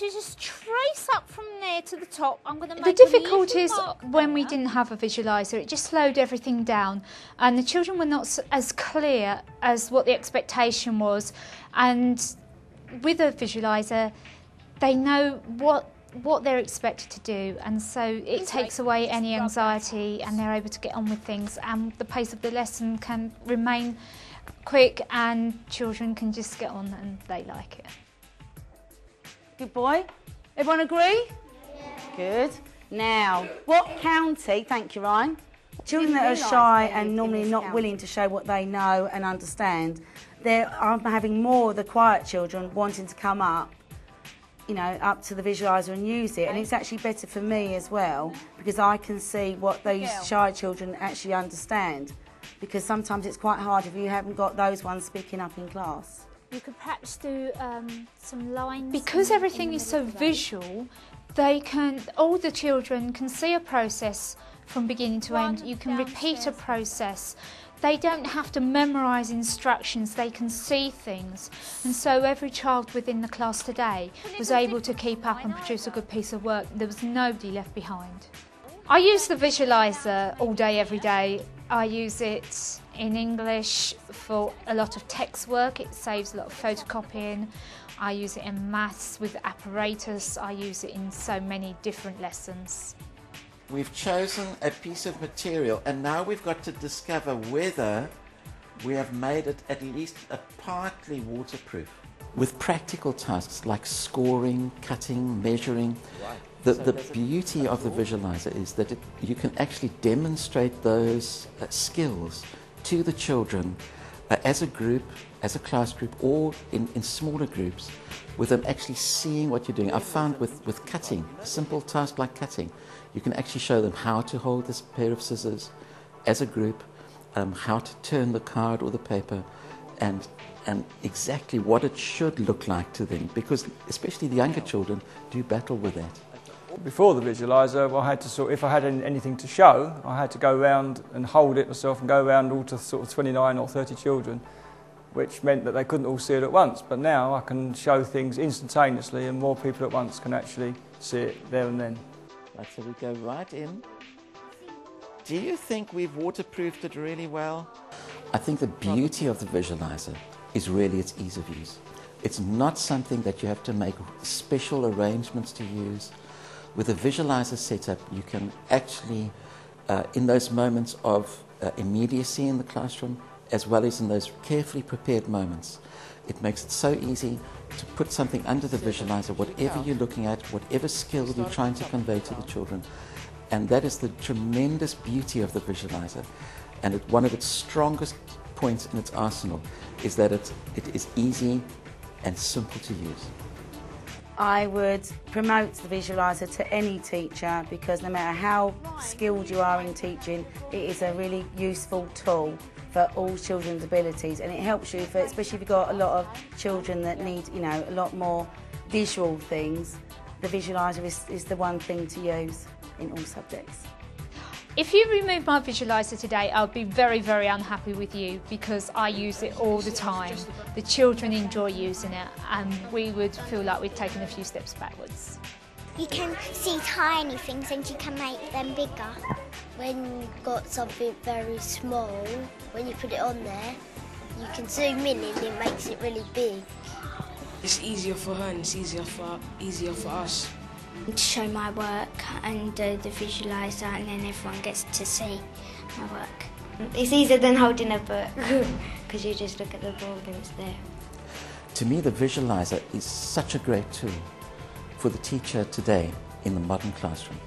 to just trace up from there to the top. I'm going to The make difficulties a little mark when we there. didn't have a visualiser, it just slowed everything down, and the children were not as clear as what the expectation was. And with a visualiser, they know what they're expected to do, and so it takes away any anxiety, and they're able to get on with things, and the pace of the lesson can remain quick, and children can just get on and they like it. Good boy. Everyone agree? Yeah. Good. Now, what county, thank you Ryan, children that are shy and normally not willing to show what they know and understand, I'm having more of the quiet children wanting to come up, you know, up to the visualiser and use it, and it's actually better for me as well because I can see what those shy children actually understand, because sometimes it's quite hard if you haven't got those ones speaking up in class. You could perhaps do some lines. Because everything is so visual, all the children can see a process from beginning to end. You can repeat a process. They don't have to memorise instructions, they can see things. And so every child within the class today was able to keep up and produce a good piece of work. There was nobody left behind. I use the visualiser all day, every day. I use it in English for a lot of text work. It saves a lot of photocopying. I use it in maths with apparatus. I use it in so many different lessons. We've chosen a piece of material, and now we've got to discover whether we have made it at least partly waterproof. With practical tasks like scoring, cutting, measuring, the beauty of the visualizer is that you can actually demonstrate those skills to the children as a group, as a class group, or in smaller groups, with them actually seeing what you're doing. I've found with cutting, a simple task like cutting, you can actually show them how to hold this pair of scissors as a group, how to turn the card or the paper, and exactly what it should look like to them, because especially the younger children do battle with that. Before the visualiser, I had to if I had anything to show, I had to go around and hold it myself and go around all to sort of 29 or 30 children, which meant that they couldn't all see it at once. But now I can show things instantaneously and more people at once can actually see it there and then. Right, so we go right in. Do you think we've waterproofed it really well? I think the beauty of the visualiser is really its ease of use. It's not something that you have to make special arrangements to use. With a visualiser setup, you can actually, in those moments of immediacy in the classroom, as well as in those carefully prepared moments, it makes it so easy to put something under the visualiser, whatever you're looking at, whatever skill you're trying to convey to the children. And that is the tremendous beauty of the visualiser. And one of its strongest points in its arsenal is that it is easy and simple to use. I would promote the visualiser to any teacher, because no matter how skilled you are in teaching, it is a really useful tool for all children's abilities, and it helps you, especially if you've got a lot of children that need, you know, a lot more visual things. The visualiser is the one thing to use in all subjects. If you remove my visualiser today, I'll be very, very unhappy with you, because I use it all the time. The children enjoy using it, and we would feel like we've taken a few steps backwards. You can see tiny things and you can make them bigger. When you've got something very small, when you put it on there, you can zoom in and it makes it really big. It's easier for her and it's easier for us. To show my work and do the visualiser, and then everyone gets to see my work. It's easier than holding a book because you just look at the board and it's there. To me, the visualiser is such a great tool for the teacher today in the modern classroom.